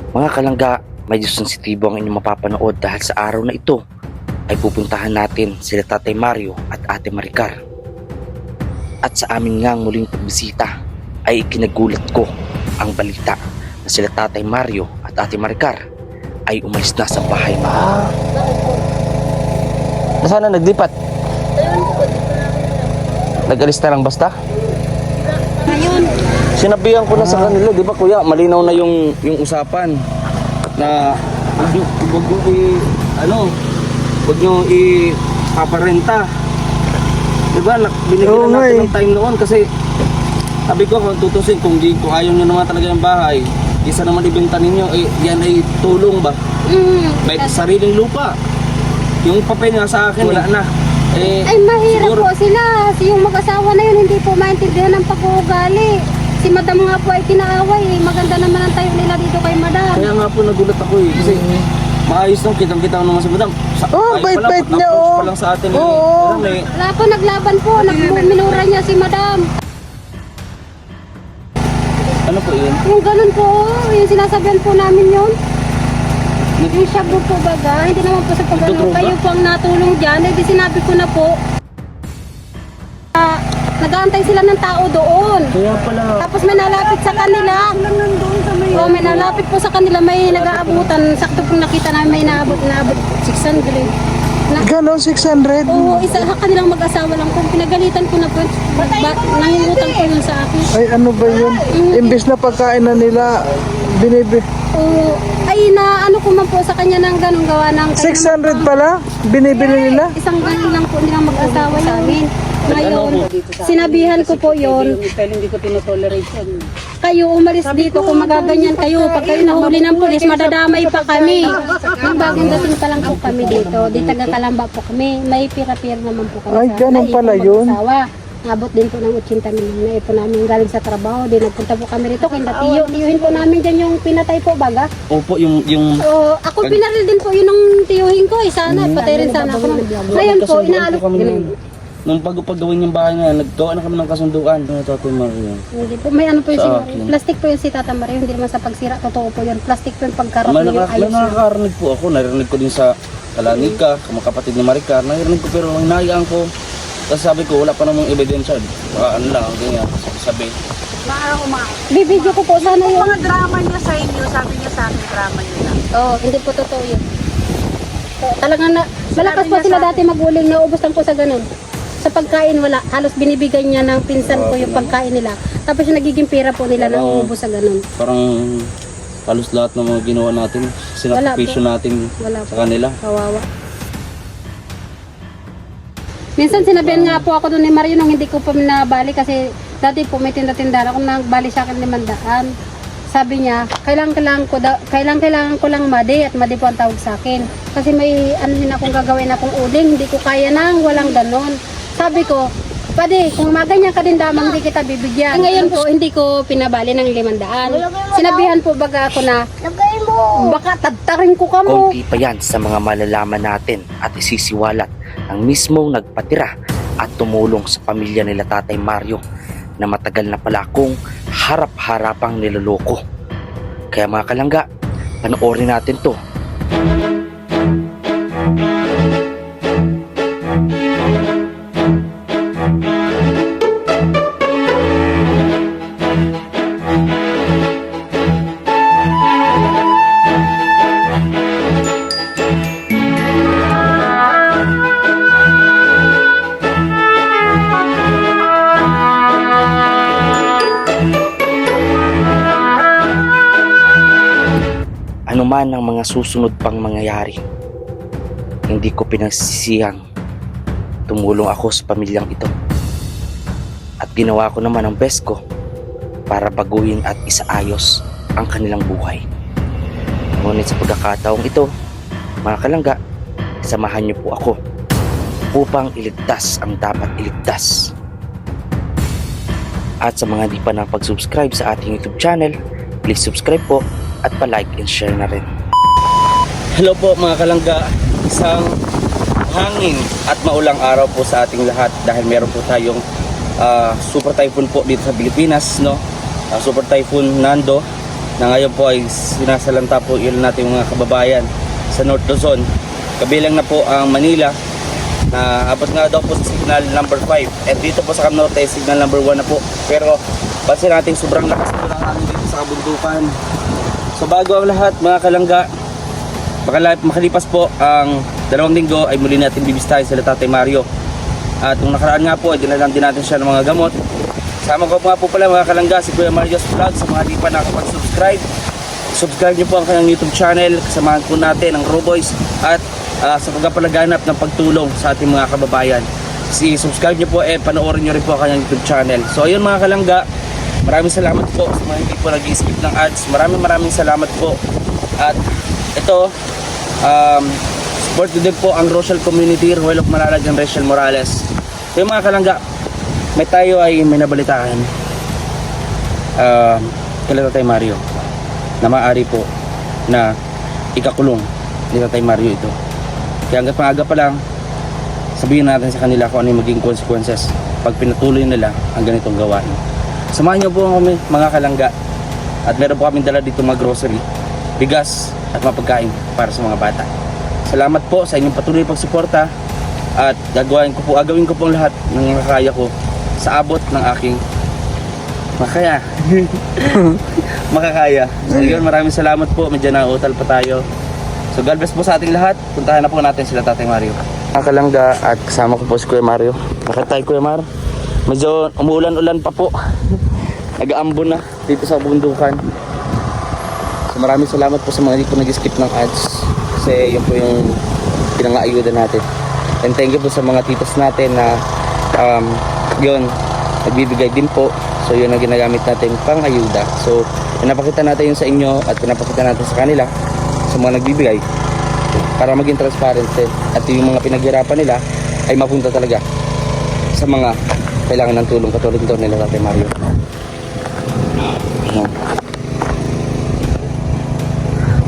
Mga kalangga, medyo sensitibo ang inyong mapapanood dahil sa araw na ito ay pupuntahan natin sila Tatay Mario at Ate Maricar. At sa amin ngang muling pagbisita ay ikinagulat ko ang balita na sila Tatay Mario at Ate Maricar ay umalis na sa bahay na. Nasaan na naglipat? Nag-alis na lang basta? Ngayon, Sinabihan ko na sa kanila, di ba kuya, malinaw na yung usapan na huwag nyo ipaparenta. Di ba, binigyan na natin ng time noon kasi sabi ko kung tutusin, kung ayaw nyo naman talaga yung bahay, isa naman ibenta ninyo, yan ay tulong ba? May sariling lupa. Yung papel nga sa akin, wala na. ay mahirap Siguro, po sila. Yung mag-asawa na yun, hindi po maintindihan ng pag-uugali. Si madam nga po ay kinaaway. Maganda naman ang tayo nila dito kay madam. kaya nga po nagulat ako eh. Kasi maayos nung kitang-kita naman sa madam. bait-bait niya, pa lang sa atin. Oo. Wala po, naglaban po. Minura niya si madam. Ano po yun? Yung ganun po, yung sinasabihan po namin yun. Yung shabu po baga, hindi naman po sa pag-ano. Nagdodroga? Kayo po ang natulong dyan. Eh di sinabi ko na po. Nag-aantay sila ng tao doon. Kaya pala. Tapos may nalapit sa kanila. Oh, may nalapit po sa kanila, may nag-aabutan. Sakto pong nakita namin may naabot 600. Ganon, 600. Oo, isa sa kanilang mag-asawa lang po. Pinagalitan ko na po. Nangingutang po yun sa akin. Ay, ano ba yun? Imbis na pagkain na nila, binibig. Oo, ay na ano ko man po sa kanya ng ganong gawa ng... 600 pala? Binibili nila? Isang ganon lang po nilang mag-asawa sa amin. Ngayon, sinabihan ko po yun. Hindi ko tinotolerate yun. Kayo umalis dito kung magaganyan kayo. Pag kayo nahuli ng pulis, madadamay pa kami. Yung bagong dating pa lang po kami dito. Di taga-Kalamba po kami. May pira-pira naman po kami. Ay, ganun pala yun. Nabot din po ng 80 million na po namin galing sa trabaho. Di nagpunta po kami rito. Kinatiyo. Tiyuhin po namin dyan yung pinatay po baga. Opo, yung Ako pinaril din po yun ang tiyuhin ko. Sana, patay rin sana ako. Ngayon po, inaalok. Nung pagpagawin yung bahay nga, naggawa na kami ng kasunduan. Ano Tatay Mario? Hindi po, may ano po yung Sa akin. plastic po yung si Tata Mario, hindi naman sa pagsira, totoo po yun. Plastic po yung pagkarap May niyo yung ayos na. nakakarinig po ako, narinig ko din sa kalanig ka, mga kapatid ni Maricar, narinig ko pero hinayaan ko. Tapos sabi ko, wala pa namang ebidensya. Ano lang, ganyan, sabi. Bibidyo ko po sana yun. Mga drama niya sa inyo, sabi niya sa akin, drama niya lang. Oo, hindi po totoo yun. So, talagang malakas po sila dati maguling, naubos lang po sa ganun. Sa pagkain wala, halos binibigay niya ng pinsan ko yung pagkain nila. Tapos yung nagiging pera po nila nauubos sa ganun. Parang halos lahat ng mga ginawa natin, sinakripisyo natin Wala sa po. kanila. Kawawa. Minsan sinabihan nga po ako doon ni Mario nung hindi ko pa nabali kasi dati po may tinda-tindara kung nagbali sa akin 500. Sabi niya, kailangan ko lang madi at madi po ang tawag sa akin. Kasi may ano din akong gagawin akong uling, hindi ko kaya nang walang ganon. Sabi ko, pwede, kung maganyan ka din damang hindi kita bibigyan. Ngayon po, hindi ko pinabali ng 500. Sinabihan po baga ako na, baka tagtarin ko ka mo. Konti pa yan sa mga malalaman natin at isisiwalat ang mismong nagpatira at tumulong sa pamilya nila Tatay Mario na matagal na pala akong harap-harapang niloloko. Kaya mga kalangga, panoorin natin to. Ano man ang mga susunod pang mangyayari, hindi ko pinagsisihang tumulong ako sa pamilyang ito. At ginawa ko naman ang best ko para baguhin at isaayos ang kanilang buhay. Ngunit sa pagkakataong ito, mga kalangga, samahan niyo po ako upang iligtas ang dapat iligtas. At sa mga di pa nakapag-subscribe sa ating YouTube channel, please subscribe po at pa-like and share na rin. Hello po mga kalangga, isang hangin at maulang araw po sa ating lahat dahil meron po tayong super typhoon po dito sa Pilipinas, no? Super typhoon Nando na ngayon po ay sinasalanta po yun natin mga kababayan sa North Luzon. Kabilang na po ang Manila na abot nga daw po sa signal number 5. At dito po sa Cam Norte, signal number 1 na po. Pero pansin natin sobrang lakas po ng hangin dito sa kabundukan. So bago ang lahat mga kalangga, makalipas po ang 2 linggo ay muli natin bibistahin sila Tatay Mario. At nung nakaraan nga po ay dinalan din natin siya ng mga gamot. Sama ko nga po pala mga kalangga si Kuya Mario's Vlog. Sa mga di pa nakapag-subscribe, subscribe niyo po ang kanyang YouTube channel. Kasamahan po natin ang Roboys at sa pagpapalaganap ng pagtulong sa ating mga kababayan. Subscribe niyo po panoorin niyo rin po ang kanyang YouTube channel. So ayun mga kalangga, maraming salamat po sa mga hindi po nag-skip ng ads. Maraming salamat po. At ito, support din po ang Rochelle Community, Royal of Malalag and Rachel Morales. So yung mga kalangga, may nabalitaan kay Tatay Mario na maaari po na ikakulong ni Tatay Mario ito. Kaya hanggat maaga pa lang, sabihin natin sa kanila kung ano yung maging consequences pag pinatuloy nila ang ganitong gawain. Samahan niyo po kami mga kalangga at meron po kami dala dito mga grocery, bigas at mapagkain para sa mga bata. Salamat po sa inyong patuloy pagsuporta at gagawin ko po ang lahat ng makakaya ko sa abot ng aking makakaya. So yun, maraming salamat po. Medyo nauutal pa tayo. So God bless po sa ating lahat. Puntahan na po natin sila Tatay Mario. Mga kalangga at kasama ko po si Kuya Mario. Bakit tayo Kuya Mar? Medyo umuulan-ulan pa po. Nag-aambon na dito sa bundukan. So maraming salamat po sa mga hindi po nag-skip ng ads. Kasi yun po yung pinang-aayuda natin. And thank you po sa mga titos natin na yun, nagbibigay din po. So yun ang ginagamit natin pang ayuda. So pinapakita natin yun sa inyo at pinapakita natin sa kanila, sa mga nagbibigay, para maging transparent din. At yung mga pinaghirapan nila ay mapunta talaga sa mga kailangan ng tulong katulad nito nila Tatay Mario.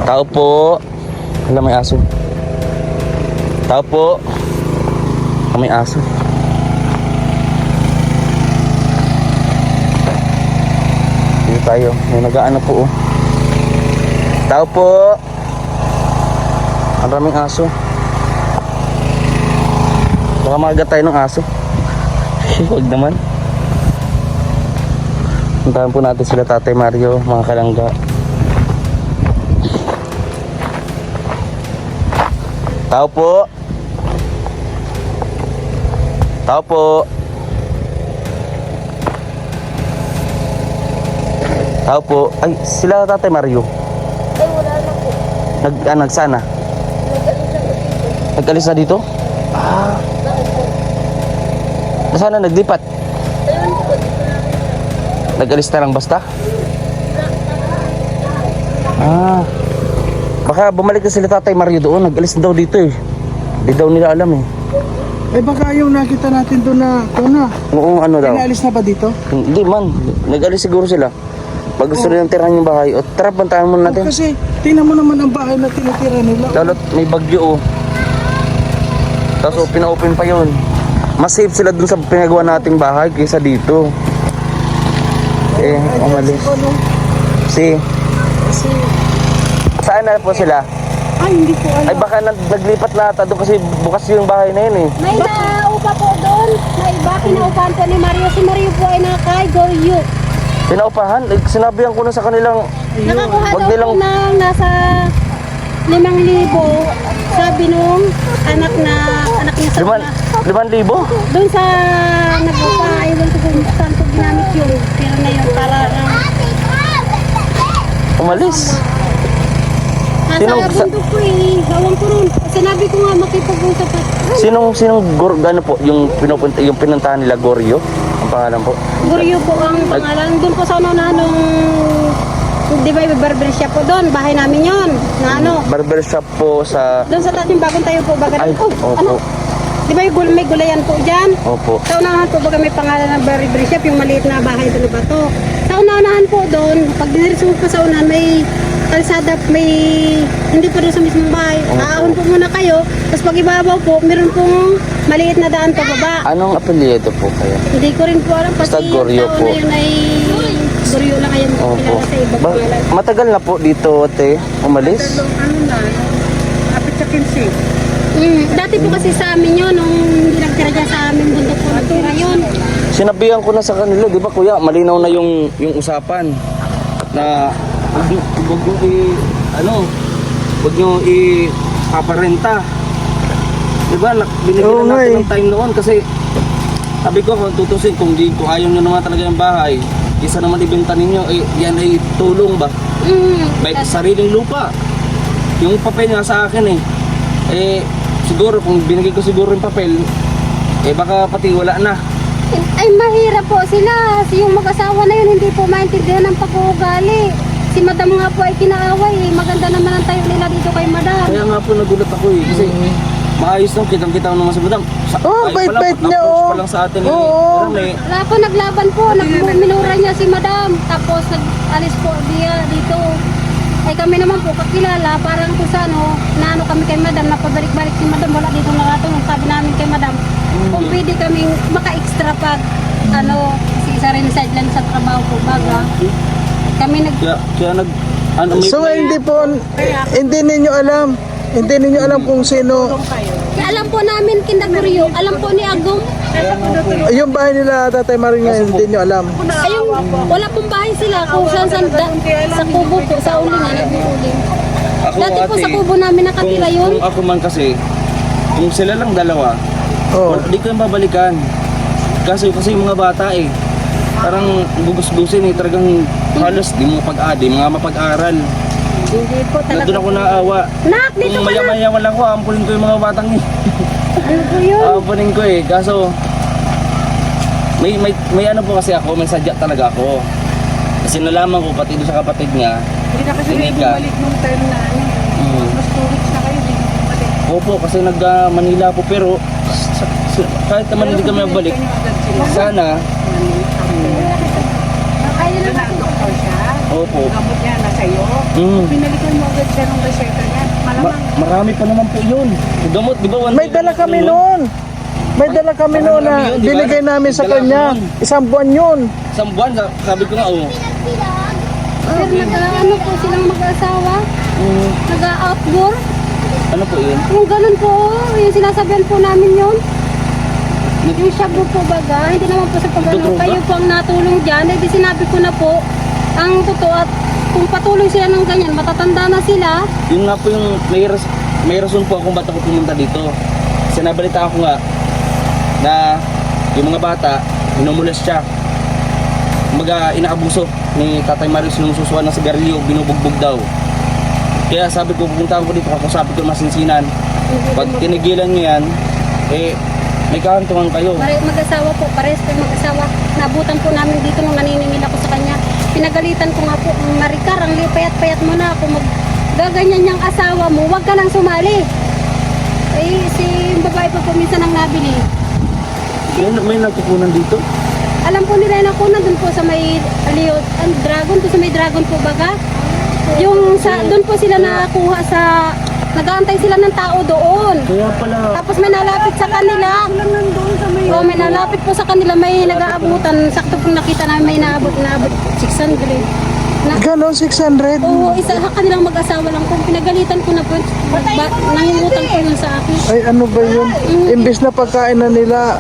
Tao po. Wala, may aso. Tao po. May aso. Dito tayo. May nag-aano po. Tao po. Ang raming aso. Baka maagat tayo ng aso. Huwag naman. Puntahan po natin sila Tatay Mario, mga kalangga. Tao po. Tao po. Tao po. Ay, sila Tatay Mario. Ay, wala na po. Nagsana? Nag-alis na dito? Ah. Bakit po? Nasaan na naglipat? Ayun po, dito na. Nag-alis na lang basta? Ah. Baka bumalik na sila Tatay Mario doon. Nag-alis na daw dito eh. Hindi daw nila alam eh. Eh baka yung nakita natin doon na tuna. Oo, ano daw? Inaalis na ba dito? Hindi man. Nag-alis siguro sila. Pag gusto nilang tirahan yung bahay. O tara, puntahan muna natin. Kasi tingnan mo naman ang bahay na tinitira nila. Lalo't may bagyo oh. Tapos pina-open pa yun. Mas safe sila dun sa pinagawa nating bahay kaysa dito. Eh, umalis. Si, Kasi, saan na po sila? ay hindi ko alam. Ay baka naglipat na ata doon kasi bukas yung bahay na yun eh. May naupa po doon. May iba, pinaupahan po ni Mario. Si Mario po ay nakay Goryo. Pinaupahan? Eh, sinabihan ko na sa kanilang Nakakuha wag daw nilang- po ng nasa 5,000. Sabi nung anak niya sa 5,000? doon sa nagpapa, ayun ko kung saan ko ginamit yung pera na yun para Umalis. nasa Sinong- bundok ko eh. Bawang ko ron. Sinabi ko nga makipag-usap at Sinong ano po, yung pinuntahan nila Goryo? Ang pangalan po? Goryo po ang pangalan. Doon po sa unahan nung di ba yung barber shop po doon. Bahay namin yon na ano. Barber shop po sa... Doon sa dating bagong tayo po baga. Ay, Oh, opo. ano? Di ba yung may gulayan po dyan? Opo. Sa unahan po baga may pangalan ng barber shop, yung maliit na bahay doon na bato. Sa unahan po doon, pag dinirisong pa sa unahan, may kalsada, may hindi pa doon sa mismong bahay. Aahon po muna kayo, tapos pag ibabaw po, meron pong maliit na daan pa baba. Anong apelyido po kayo? Hindi ko rin po alam kasi Basta Goryo yung tao po. na yun ay Goryo lang ayun Opo. Kilala sa iba pangalan. Matagal na po dito, ate, umalis? Kapit sa 15. Dati po kasi sa amin yun, nung hindi nagtira dyan sa amin, bundok po nagtira yun. Sinabihan ko na sa kanila, di ba kuya, malinaw na yung usapan na wag nyo wag nyo i-paparenta. Di ba, binigyan Oo na nga natin eh. ng time noon kasi sabi ko kung tutusin, kung ayaw nyo naman talaga yung bahay, isa naman ibenta ninyo, yan ay tulong ba? May sariling lupa. Yung papel nga sa akin siguro kung binigay ko siguro yung papel, baka pati wala na. Ay, mahirap po sila. Yung mag-asawa na yun, hindi po maintindihan ng pag-uugali. Si madam nga po ay kinaaway. Maganda naman ang tayo nila dito kay madam. Kaya nga po nagulat ako kasi maayos lang, kitang-kita naman sa madam. Oh, bait-bait niya, oh. Pa lang sa atin Oo. Wala po, naglaban po. Minura niya si madam. Tapos nag-alis po dia dito. Ay kami naman po kakilala. Parang kung sa naano kami kay madam, napabalik-balik si madam. Wala dito nakatulong. Sabi namin kay madam, kung pwede kaming maka-extra pag kasi isa rin sideline sa trabaho po baga. Kami Kaya So hindi ninyo alam kung sino. Kaya alam po namin Kindaguryo, alam po ni Agong. Yung bahay nila Tatay Maring ngayon, hindi nyo alam. Ayun, wala pong bahay sila kung saan sa kubo po, sa ulingan, nag-uuling. ako Dati po ate, sa kubo namin nakatira yun. kung ako man kasi, kung sila lang dalawa, Oh. hindi ko yung babalikan. Kasi yung mga bata parang gugus-gusin talagang halos di mga mapag-aral. Hindi po Nandun talaga. ako naawa. Nak, dito Kung ka na. maya-maya lang ko, ampulin ko yung mga batang Ano po yun? aampunin ko kaso may ano po kasi ako, may sadya talaga ako. Kasi nalaman ko pati doon sa kapatid niya. Hindi na kasi Hindi may ka. bumalik nung time na mas 2 weeks na kayo, hindi na bumalik. Opo, kasi nag-Manila po pero kahit naman hindi kami mabalik, sana, Kaya na Doon na ang doktor siya. opo. Gamot niya na sa'yo. Pinalikan mo agad siya ng reseta niya. Malamang. Marami pa naman po yun. Yung gamot, di ba? May dala kami noon. May dala kami noon na Marami yun, di ba? binigay namin sa Dala kanya. ko yun. Isang buwan yun. Isang buwan, sabi ko nga, Sir, nag-ano po silang mag-asawa? Nag-outdoor? ano po yun? Yung ganun po, yung sinasabihan po namin yun. Yung shabu po baga, hindi naman po sa pag-ano. Nagdodroga? Kayo po ang natulong dyan. Eh di sinabi ko na po, ang totoo at kung patuloy sila ng ganyan, matatanda na sila. Yun nga po yung may rason po kung ba't ako pumunta dito. Sinabalita ako nga na yung mga bata, minumulas siya. Inaabuso ni Tatay Mario, sinususuan ng sigarilyo, binubugbog daw. Kaya sabi ko, pupunta ako dito, kakusapin ko masinsinan. Pag tinigilan niyo yan, may kahantungan kayo. Mag-asawa po, pares po yung mag-asawa. Nabutan po namin dito nung naniningil ako sa kanya. Pinagalitan ko nga po, Maricar, ang payat-payat mo na. Kung magaganyan niyang asawa mo, huwag ka nang sumali. Si babae pa po minsan ang nabili. May nagkukunan dito? Alam po nila na kunan dun po sa may dragon, po sa may dragon po baga. Yung doon po sila nakakuha sa nag-aantay sila ng tao doon. Kaya pala, Tapos may nalapit sa kanila. Oh, may nalapit po sa kanila, may nag-aabutan. Sakto pong nakita namin may naabot 600. Ganon, 600. Oo, isa sa kanilang mag-asawa lang po. Pinagalitan ko na po. Nangungutang po yun sa akin. Ay, ano ba yun? Imbis na pagkain na nila,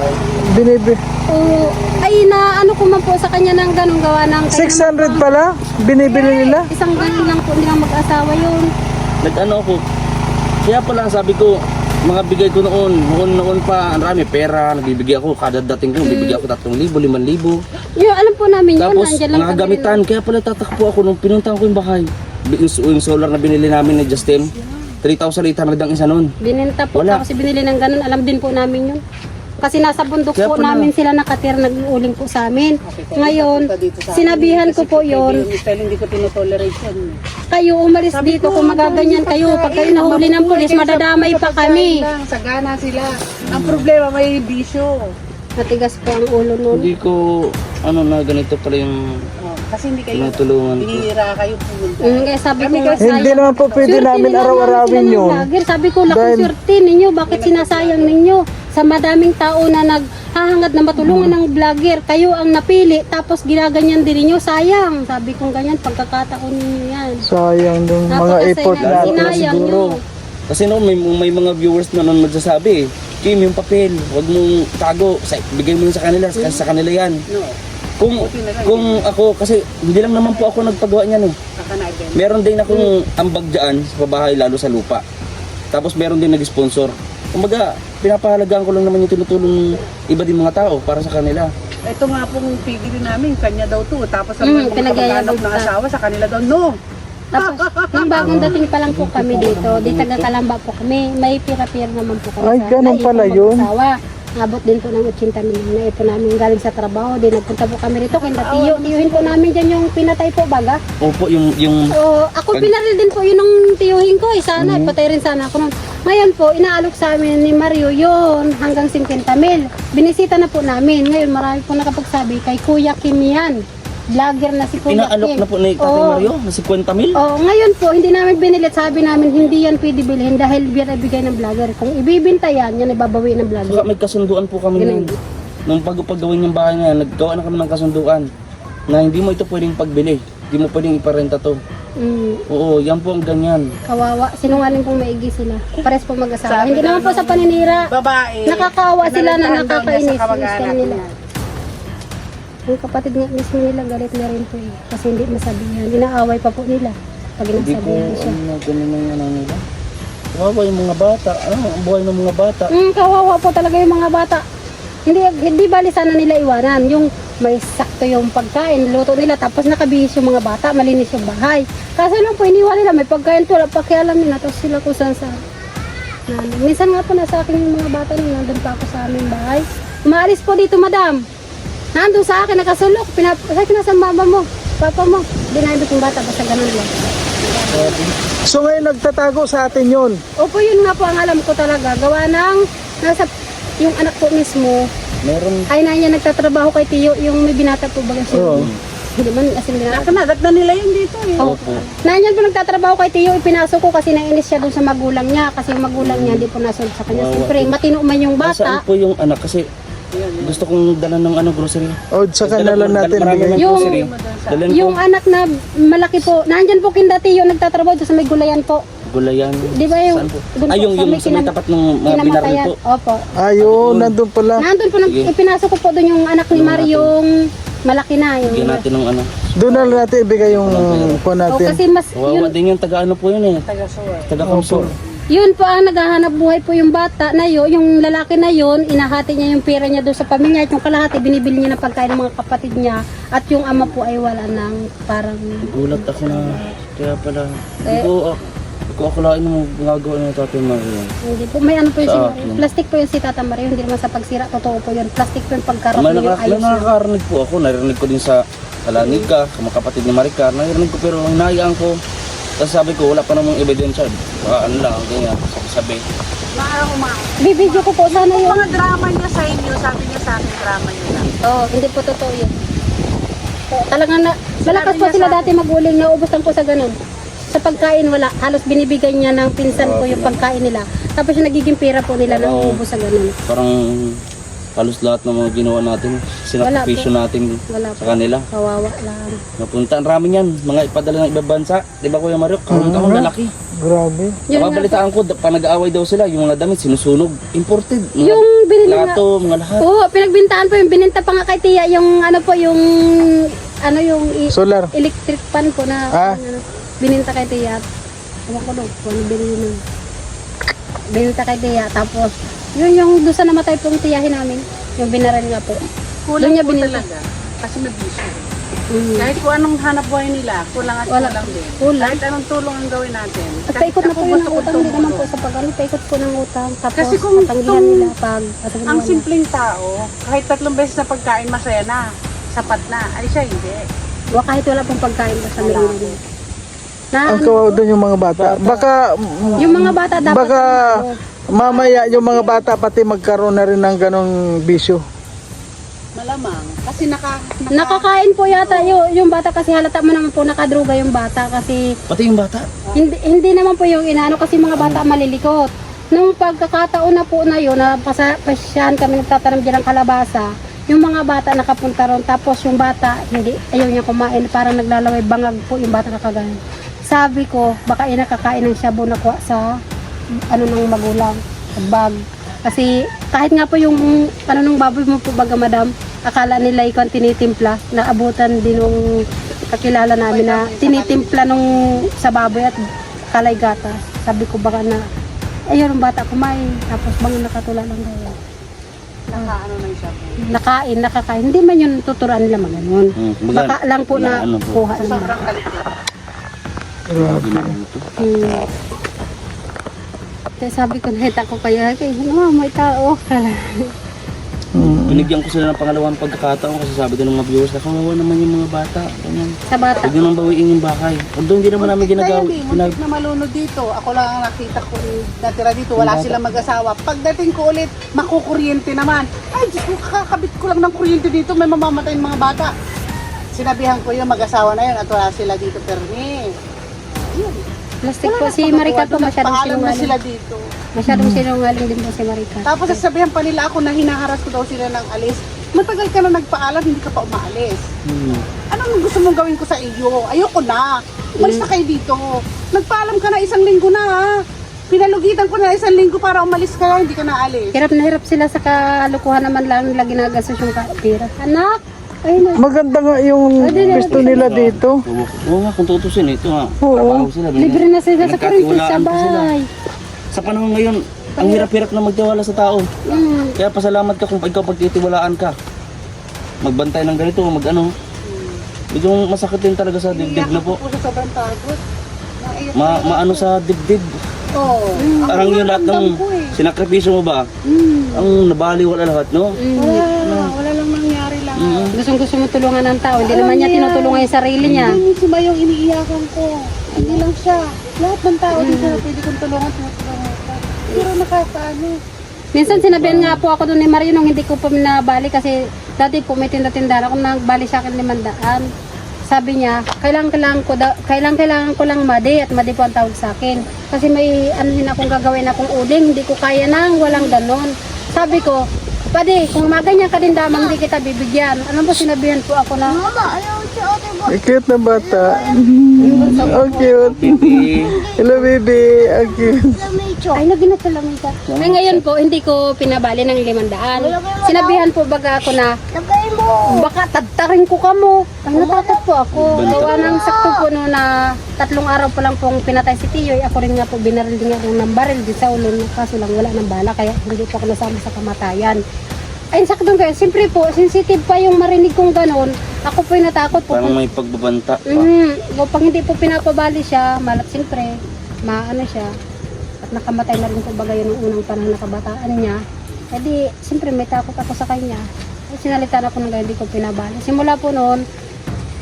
Oo, ay na ano ko man po sa kanya ng ganong gawa ng 600 pala? Binibili nila? Isang ganon lang po nilang mag-asawa yun. nag-ano ako. Kaya pala sabi ko, mga bigay ko noon pa, ang rami pera, nagbibigay ako, kada dating ko, bibigay ako 3,000, 5,000. Yung alam po namin yun, Tapos, nandyan lang mga kami gamitan, kaya pala tatakbo ako nung pinuntahan ko yung bahay. Yung solar na binili namin ni Justin, 3,800 ang isa nun. Bininta po Wala. kasi binili ng ganun, alam din po namin yun. Kasi nasa bundok Kaya po pala. namin sila nakatira, nag-uuling po sa amin. Ngayon, sinabihan ko po yun, Style hindi ko tinotolerate yan. kayo umalis dito kung magaganyan kayo. Pag kayo nahuli ng pulis, madadamay pa kami. Sagana sila. Ang problema, may bisyo. Matigas po ang ulo nun. Hindi ko, na ganito pala yung Kasi hindi kayo, tinutulungan ko. binihira kayo pumunta. Kaya sabi ko nga Hindi naman po pwede swerte namin nila araw-arawin namin sila yun. ng vlogger. Sabi ko, laking Dahil- swerte ninyo, bakit sinasayang ninyo? Sa madaming tao na nakahangad na matulungan ng vlogger. Kayo ang napili, tapos ginaganyan din niyo. Sayang. Sabi kong ganyan, pagkakataon niyo yan. Sayang yung mga Napakasaya effort na natin. sinayang siguro. niyo. Kasi no, may mga viewers na nun magsasabi, Kim, yung papel, huwag mong tago, bigay mo yun sa kanila, kasi sa kanila yan. Kung ako, kasi hindi lang naman po ako nagpagawa niyan eh. Meron din akong ambag dyan sa bahay, lalo sa lupa. Tapos meron din nag-sponsor. Kumbaga, pinapahalagaan ko lang naman yung tinutulong iba din mga tao para sa kanila. Ito nga pong pigil namin, kanya daw to. Tapos ang mga pinagayabang kamag-anak ng ka. asawa sa kanila daw, no. Tapos, nung bagong dating pa lang po kami dito, di taga-Kalamba po kami, may pira-pira naman po kami. Ay, ganun naipon pala yun. mag-asawa. Abot din po ng 80 million na ito namin galing sa trabaho. Di nagpunta po kami rito, kaya tiyuhin po namin dyan yung pinatay po baga. Opo, yung Ako pinaril din po yun ng tiyuhin ko. Sana, patay rin sana ako nun. Ngayon po, inaalok sa amin ni Mario yun hanggang 50 mil. Binisita na po namin. Ngayon, marami po nakapagsabi kay Kuya Kim yan. Vlogger na si Kuya inaalok Kim. na po ni Tatay Oo. Mario, na 50 mil. Oh, ngayon po, hindi namin binilit. Sabi namin, hindi yan pwede bilhin dahil binibigay ng vlogger. Kung ibibinta yan, yan ibabawi ng Saka vlogger. may kasunduan po kami Ganun. nung paggawin yung bahay niya, naggawa na kami ng kasunduan na hindi mo ito pwedeng pagbili, hindi mo pwedeng iparenta to. Oo, yan po ang ganyan. Kawawa. Sinungaling pong maigi sila. Pares po mag-asawa. Sabi Hindi naman po ng sa paninira. Babae. Nakakawa sila na Pinalitan daw niya nakakainis. sa kamag-anak Gusto nila. niya. Yung kapatid nga mismo nila, galit na rin po eh. Kasi hindi masabihan. Inaaway pa po nila. Pag Hindi ko nasabihan siya. ganun yung ano nila. Kawawa yung mga bata. Ano, ang buhay ng mga bata. Kawawa po talaga yung mga bata. Hindi bali sana nila iwanan. Yung may sakto yung pagkain, luto nila, tapos nakabihis yung mga bata, malinis yung bahay. Kaso lang po, iniwan nila, may pagkain to, pakialam nila, tapos sila kung saan sa minsan nga po nasa akin yung mga bata nila, nandun pa ako sa aming bahay. Umaalis po dito, madam. Nandun sa akin, nakasulok, sabi ko nasa mama mo, papa mo. Dinahibot yung bata, basta ganun lang. So ngayon nagtatago sa atin yun. Opo, yun nga po ang alam ko talaga. Gawa ng, yung anak po mismo, Meron. ay na niya nagtatrabaho kay Tiyo, yung may binata po baga siya. Oo. Hindi man, as in, binata. Nakanadak na nila yun dito eh. Opo. Nandiyan po nagtatrabaho kay Tiyo, ipinasok ko kasi nainis siya doon sa magulang niya. Kasi yung magulang niya hindi po nasunod sa kanya. Wawa Siyempre, po. matino man yung Nasaan bata. po yung anak? Kasi gusto kong dala ng grocery. O sa kanila natin Marami bigay. ng Yung- grocery. Dalhin Yung po. anak na malaki po, nandiyan po kinda Tiyo, nagtatrabaho doon sa may gulayan po. Gulayan. Di ba yung, Saan po? doon po, Yung sa may tapat ng mga binaril kinamatayan. po. Opo. Ayun, nandun pala. Nandun po, Sige. ipinasok ko po doon yung anak ni Mario, yung malaki na. Bigyan Yung, natin ng ano. Doon na natin ibigay yung po oh, natin. kasi mas, Kawawa yun, din yung taga ano po yun eh. Taga Kamsur. yun po ang naghahanap buhay po yung bata na yun, yung lalaki na yun, inahati niya yung pera niya doon sa pamilya at yung kalahati binibili niya ng pagkain ng mga kapatid niya at yung ama po ay wala ng parang Gulat ako na. Kaya pala. Eh. Hindi ko akalain mo ginagawa ng Tatay Mario. hindi po may ano po yung Sa si akin. plastic po yung si Tata Mario, hindi naman sa pagsira, totoo po yun, plastic po yung pagkarap May niya yung ayos niya. nakakarinig po ako. Narinig ko din sa Alanika, mga kapatid ni Maricar. Narinig ko pero ang naiyaan ko. Tapos sabi ko wala pa namang ebidensya. Baka ano lang, ganyan. Sabi. Bibidyo ko po sana Yung yun. mga drama niya sa inyo, sabi niya sa akin, drama niya lang. Oo, hindi po totoo yun. Talagang malakas po niya sila sa dati maguling, naubusan po sa ganun. Sa pagkain wala, halos binibigay niya ng pinsan ko yung pagkain nila. Tapos yung nagiging pera po nila nang uubos sa ganun. Parang halos lahat ng mga ginawa natin, sinakripisyo natin Wala sa po. kanila. Kawawa lang. Napunta, ang rami niyan, mga ipadala ng ibang bansa. Di ba Kuya Mario? Kahon lalaki. Grabe. Yun nga po. Nababalitaan ko, pa nag-aaway daw sila, yung mga damit sinusunog. Imported. Mga Yung binili nga. plato, mga lahat. Oo, pinagbintahan po yung bininta pa nga kay Tia, yung ano po, yung Solar. electric pan po na ano, bininta kay Tia. Ewan ko doon, kung ano binili nun. Bininta kay Tia, tapos yun yung doon sa namatay pong tiyahin namin, yung binaral nga po. Kulang Doon niya po binili. talaga. Kasi may bisyo. Mm. Kahit kung anong hanap buhay nila, kulang at Wala. kulang din. Kulang. Kahit anong tulong ang gawin natin. At Kahit paikot na po ako yun gusto ng kong utang, hindi naman po tumulong. sa pag-ano, paikot po ng utang. Tapos Kasi kung katanggihan nila pag Ang simpleng tao, kahit 3 beses na pagkain, masaya na. Sapat na. Ay siya hindi. kahit wala pong pagkain basta Wala. meron din. Na, Ang kawawa doon yung mga bata. Baka yung mga bata dapat baka mamaya yung mga bata pati magkaroon na rin ng ganong bisyo. Malamang. Kasi nakakain po yata yung bata kasi halata mo naman po nakadruga yung bata kasi Pati yung bata. hindi naman po yung inaano kasi mga bata malilikot. Nung pagkakataon na po na yun, na pasyahan kami nagtatanim dyan ng kalabasa, yung mga bata nakapunta ron, tapos yung bata, hindi, ayaw niya kumain, parang naglalaway, bangag po yung bata nakaganon. Sabi ko, baka inakakain ng shabu na kuha sa ano ng magulang, sa bag. Kasi kahit nga po yung ano nung baboy mo po baga madam, akala nila ikaw ang tinitimpla, naabutan din nung kakilala namin na tinitimpla nung sa baboy at kalay gatas. Sabi ko baka na, ayun ang bata kumain, tapos bang nakatula lang daw. Nakaano na siya. Nakakain. Hindi man yun tuturuan nila maganon. Baka lang po na ano po. kuha naman. Sobrang galit eh. Kaya sabi ko, nakita ko kayo, may tao. Binigyan ko sila ng pangalawang pagkakataon kasi sabi ko ng mga viewers na kawawa naman yung mga bata. Ganyan. Sa bata. Huwag nyo nang bawiin yung bahay. Although hindi naman namin ginagawa. Hindi, muntik na malunod dito. Ako lang ang nakita ko natira dito. Wala Bata. silang mag-asawa. Pagdating ko ulit, makukuryente naman. Ay, Diyos ko, kakabit ko lang ng kuryente dito. May mamamatay yung mga bata. Sinabihan ko yung mag-asawa na yun at wala sila dito. Permi. Ayun. Plastic Wala po na si pagkagawa Maricar po doon. masyadong Nagpaalam na sila sinungaling. dito. Masyadong sinungaling din po si Maricar. Tapos sasabihan pa nila ako na hinaharas ko daw sila ng alis. Matagal ka na nagpaalam, hindi ka pa umaalis. Anong gusto mong gawin ko sa iyo? Ayoko na. Umalis na kayo dito. Nagpaalam ka na 1 linggo na ha. Pinalugitan ko na 1 linggo para umalis ka, hindi ka na alis. Hirap na hirap sila sa kalukuhan naman lang nila ginagasos yung pera. Anak! Ayun na. Maganda nga yung gusto nila dito. Oo nga, kung tutusin ito nga. Oo. Trabaho sila. Libre na sila sa kuryente Nagkatiwalaan pa sila. sabay. Sa panahon ngayon, ang hirap-hirap na magtiwala sa tao. Kaya pasalamat ka kung ikaw pagtitiwalaan ka. Magbantay ng ganito, mag-ano. Medyo masakit din talaga sa dibdib na po. Ako sa sobrang pagod. Naiyak Maano sa dibdib. Oo. Parang yung lahat ng sinakripisyo mo ba? Ang nabaliwala lahat, no? Wala lang nangyari lang. Gustong gusto mo tulungan ng tao. Hindi naman niya tinutulungan yung sarili niya. Hindi si Mayong iniiyakan ko. Hindi lang siya. Lahat ng tao dito na pwede kong tulungan, tinutulungan ka. Pero nakakaano. Minsan sinabihan nga po ako doon ni Mario nung hindi ko pa minabali kasi dati po may tinda-tindara kung nagbali sa akin 500. Sabi niya, kailangan ko lang madi at madi po ang tawag sa akin. Kasi may ano din akong gagawin akong uling, hindi ko kaya nang walang ganon. Sabi ko, pwede, kung maganyan ka din damang hindi kita bibigyan. Alam mo, sinabihan po ako na, Mama, ayaw si ate mo. Cute na bata. Oh, cute. Baby. Hello, baby. Ang cute. Lamicho. ay, lagi na sa lamisa. Ay, ngayon po, hindi ko pinabali ng 500. Sinabihan po baga ako na, Lagay mo. baka tadtarin ko kamo. Ay, natakot po ako. Gawa ng sakto po no na 3 araw pa lang pong pinatay si Tiyoy. Ako rin nga po binaril din nga ng baril di sa ulo. Kaso lang wala ng bala kaya hindi po ako nasama sa kamatayan. Ay, sakto kayo. Siyempre po, sensitive pa yung marinig kong ganon. Ako po yung natakot po. Parang may pagbabanta pa. Pag hindi po pinapabali siya, malat siyempre, maano siya. At nakamatay na rin po bagay yung unang panahon na kabataan niya. Eh di, siyempre may takot ako sa kanya. Sinalitan ako ng hindi ko pinabali. Simula po noon,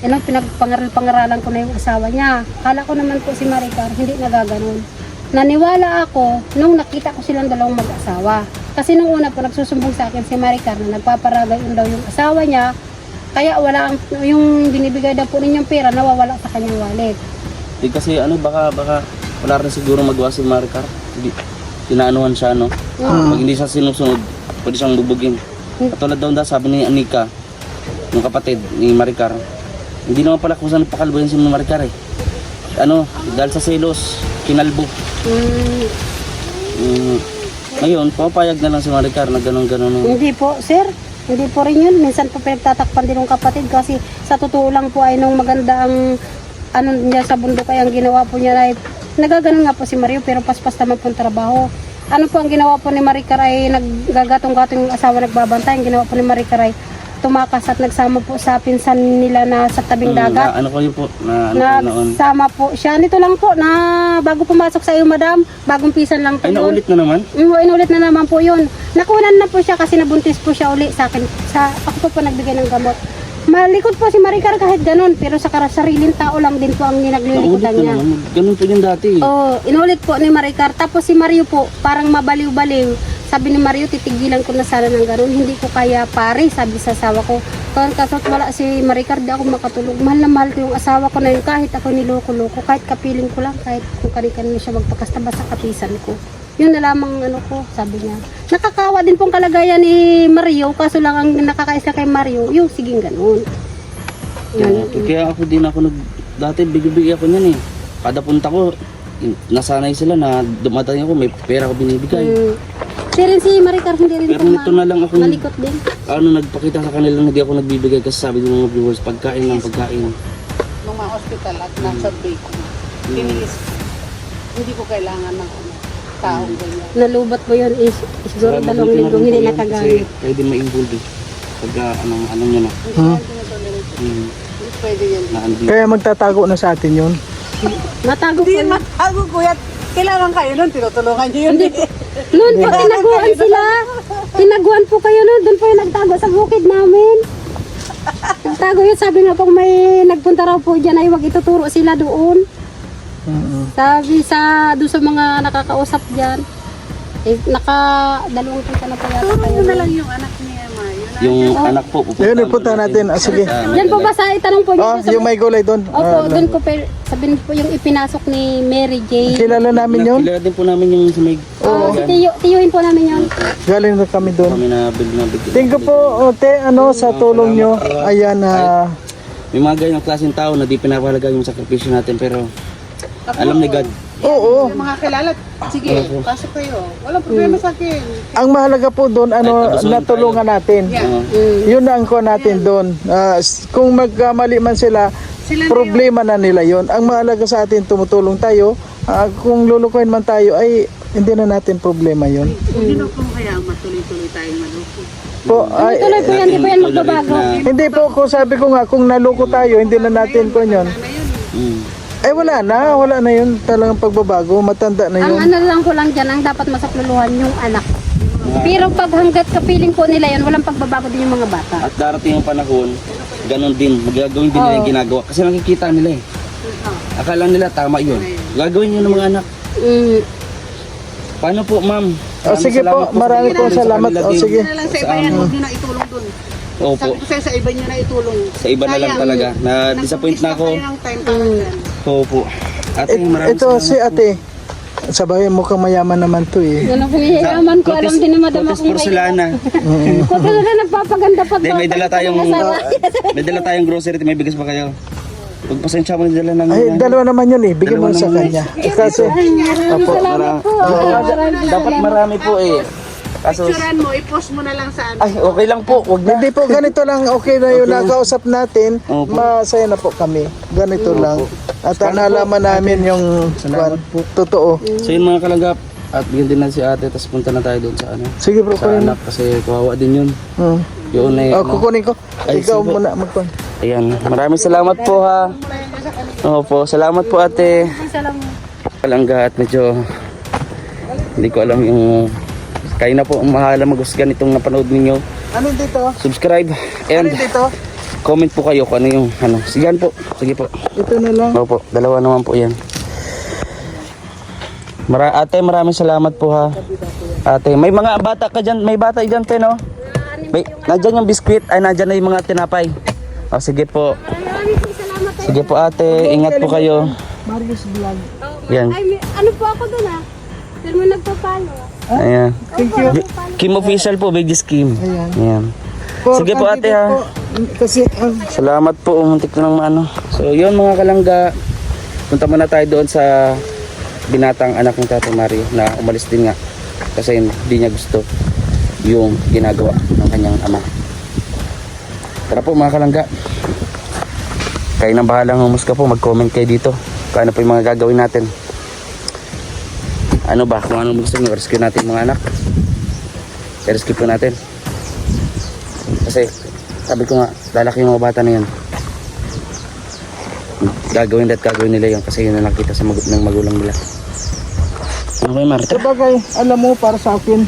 pinagpangaral-pangaralan ko na yung asawa niya. Kala ko naman po si Maricar, hindi nagaganon. Naniwala ako nung nakita ko silang dalawang mag-asawa. Kasi nung una po nagsusumbong sa akin si Maricar na nagpaparagay daw yung asawa niya. Kaya wala yung binibigay daw po ninyong pera, nawawala sa kanyang wallet. Di kasi ano, baka wala rin siguro magawa si Maricar. Hindi, tinaanuhan siya, no? Pag hindi siya sinusunod, pwede siyang bubugin. Katulad daw sabi ni Anika, yung kapatid ni Maricar, hindi naman pala kung saan pakalbo yun si Maricar eh. Ano, dahil sa selos, kinalbo. Ngayon, pumapayag na lang si Maricar na gano'n-gano'n. Hindi po, sir. Hindi po rin yun. Minsan po pinagtatakpan din ng kapatid kasi sa totoo lang po ay nung maganda ang ano niya sa bundok ay ang ginawa po niya ay nagaganon nga po si Mario pero paspas naman po ang trabaho. Ano po ang ginawa po ni Maricar ay naggagatong-gatong yung asawa nagbabantay. Ang ginawa po ni Maricar ay tumakas at nagsama po sa pinsan nila na sa tabing dagat. Ano ko yun po, na ano po noon. Nagsama po siya. Nito lang po na bago pumasok sa iyo, madam, bagong pisan lang po Ay, yun. naulit na naman? Inulit na naman po yun. Nakunan na po siya kasi nabuntis po siya uli sa akin. Ako po nagbigay ng gamot. Malikot po si Maricar kahit ganun, pero sa sariling tao lang din po ang Naulit ninaglilikotan na niya. naman. Ganun po yun dati. Oh, inulit po ni Maricar. Tapos si Mario po, parang mabaliw-baliw. Sabi ni Mario, titigilan ko na sana ng ganun. Hindi ko kaya pare, sabi sa asawa ko. Kaso wala si Maricar, di ako makatulog. Mahal na mahal ko yung asawa ko na yun. Kahit ako niloko-loko, kahit kapiling ko lang, kahit kung kani-kanino siya magpakastaba sa kapisan ko. Yun na lamang ano ko, sabi niya. Nakakawa din pong kalagayan ni Mario, kaso lang ang nakakaisa kay Mario, yung siging ganun. Yun. Kaya ako din ako dati bigay ako niyan eh. Kada punta ko, nasanay sila na dumating ako, may pera ko binibigay. Si rin si Maricar, hindi rin Pero po nito na lang ako malikot din. nagpakita sa kanila na hindi ako nagbibigay kasi sabi ng mga viewers, pagkain lang pagkain. Nung mga hospital at nasa break ko, tiniis ko. Hindi ko kailangan ng taong ganyan. Nalubat po yun is siguro 2 linggo hindi nakagamit. Kasi pwede ma-involve eh. Pagka ano nyo na. Hindi ko yan tinotolerate. Hindi pwede yan. Kaya magtatago na sa atin yun. Matago po Hindi yun. matago kuya. Kailangan kayo nun, tinutulungan nyo yun. Noon po tinaguan sila. Tinaguan po kayo noon. Doon po yung nagtago sa bukid namin. Nagtago yun. Sabi nga po may nagpunta raw po dyan ay wag ituturo sila doon. Sabi doon sa mga nakakausap dyan. Eh, 2 kita na po yata Tulong kayo. mo na lang yung anak niya, Mayo. Yung anak po, Yun, ipunta natin. Sige. Yan po ba sa itanong po Oh, niyo? yung may gulay doon. Opo, doon ko sabihin po yung ipinasok ni Mary Jane. Kilala namin yun. Kilala din po namin yung sa may Oo, si tiyuhin po namin yun. Galing na kami doon. kami na bigyan. Thank you po, Ote, sa tulong nyo. Ayan, May mga ganyang klaseng tao na di pinapahalaga yung sakripisyo natin pero alam ni God. oo. Yung mga kilala, sige, pasok kayo. Walang problema sa akin. Ang mahalaga po doon, natulungan natin. Yeah. Yun na ang kuha natin doon. Kung magkamali man sila, Sila na problema na nila yon. Ang mahalaga sa atin, tumutulong tayo. Kung lulukuhin man tayo, ay hindi na natin problema yon. Hindi na po kaya matuloy-tuloy tayong maluko. Po, Tuloy po yan, di po yan magbabago. hindi po, kung sabi ko nga, kung naluko tayo, hindi na natin po yun. Ano yun? Ay wala na yun. Talagang pagbabago, matanda na Ang yun. ano lang po lang dyan, ang dapat masakluluhan yung anak. Pero pag hanggat kapiling po nila yun, walang pagbabago din yung mga bata. At darating yung panahon, ganun din, magagawin din nila yung ginagawa. Kasi nakikita nila eh. Akala nila tama yun. Gagawin yun ng mga anak. Mm. Paano po, ma'am? Sige po, marami po salamat. Sige. Hindi na lang sa iba yan, huwag nyo na itulong dun. Opo. Sabi ko sa'yo, sa iba nyo na itulong. Sa iba na lang Sayang. talaga. Na-disappoint na ako. Nag-focus kayo ng time para dyan. Opo. Ate, maraming Ito si ate. Sabay mukhang mayaman naman to eh. Yan ang pinayaman ko, alam din ni madama Kotes kung porcelana. Kung talaga nagpapaganda pa Hindi, may dala tayong grocery. May bigas pa kayo. Pagpasensya mo na dala ng... Ay, dalawa naman yun eh. Bigyan mo sa kanya. Kasi, Salamat po. Dapat marami po eh. Kaso, Picturean mo, i-post mo na lang sa ano. ay, okay lang po. Huwag na. hindi po, ganito lang. Okay na yung nakausap natin. Opo. Masaya na po kami. Ganito lang. At nalaman namin yung totoo. So yun mga kalanggap. At bigyan din na si ate. Tapos punta na tayo doon sa ano. Sige bro, Sa kunin mo. anak. Kasi kawawa din yun. Yun eh. Kukunin ko. Ay, Ikaw sige. muna magkuhan. Ayan. Maraming salamat po ha. Opo. Salamat po ate. Kalangga at medyo hindi ko alam yung kayo na po ang mahala maghusgan itong napanood ninyo. Ano dito? Subscribe Ano and dito? comment po kayo kung ano yung ano. Sige po. Sige po. Ito na lang. Opo. Dalawa naman po yan. Ate, maraming salamat po ha. Ate, may mga bata ka dyan. May bata dyan, te, no? May, nandyan yung biskwit. Ay, nandyan na yung mga tinapay. O, sige po. Sige po, ate. Ingat po kayo. Marius Vlog. Yan. Ay, ano po ako dun ah. Pero may nagpapalo. Ayan. Thank you. Kim official po, Vegas Kim. Ayan. Ayan. Sige po, ate, ha. Kasi, Salamat po. Umuntik ko ng ano. So, yun mga kalangga. Punta muna tayo doon sa binatang anak ng Tatay Mario na umalis din nga. Kasi hindi niya gusto yung ginagawa ng kanyang ama. Tara po mga kalangga. Kayo nang bahalang humusga po. Mag-comment kayo dito. Kung ano po yung mga gagawin natin. Ano ba? Kung ano gusto nyo, rescue natin yung mga anak. I-rescue po natin. Kasi sabi ko nga, lalaki yung mga bata na yan. Gagawin nila yun kasi yun na nakita sa ng magulang nila. Okay, Marta. sabagay, alam mo, para sa akin,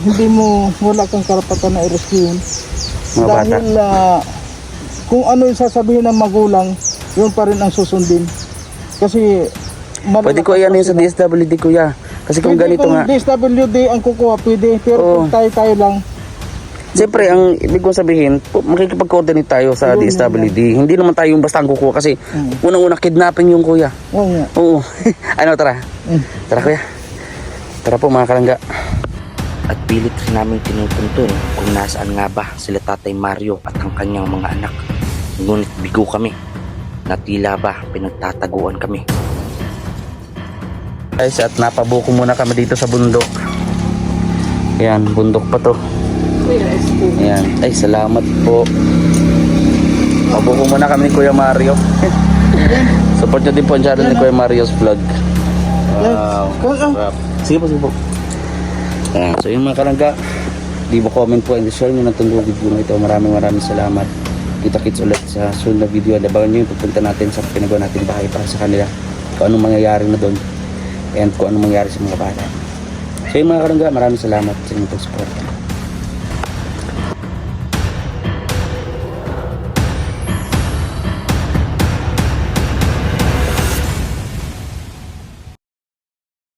wala kang karapatan na i-rescue yun. Mga bata. Dahil kung ano yung sasabihin ng magulang, yun pa rin ang susundin. Kasi Pwede ko yan yun sa DSWD, kuya. Kasi kung ganito nga. Kung DSWD ang kukuha, pwede. Pero Oo. kung tayo lang, Siyempre, ang ibig kong sabihin, makikipag-coordinate tayo sa DSWD. Hindi naman tayo yung basta ang kukuha kasi unang-una kidnapping yung kuya. oo nga. Oo. Ano, tara. Tara, kuya. Tara po mga kalangga. At pilit rin namin tinutuntun kung nasaan nga ba sila Tatay Mario at ang kanyang mga anak. Ngunit bigo kami na tila ba pinagtataguan kami. Guys, at napabuko muna kami dito sa bundok. Ayan, bundok pa to. Ayan, ay salamat po. Pabuko muna kami ni Kuya Mario. Support nyo din po ang channel ni Kuya Mario's Vlog. Wow, sarap. Sige po, sige po. Ayan, so yung mga kalangga, leave a comment po and share nyo ng tungkol video na ito. Maraming salamat. Kita-kits ulit sa sunod na video. Abangan nyo yung pagpunta natin sa pinagawa natin bahay para sa kanila. Kung anong mangyayari na doon and kung anong mangyayari sa mga bata. So yung mga kalangga, maraming salamat sa inyong pag-support.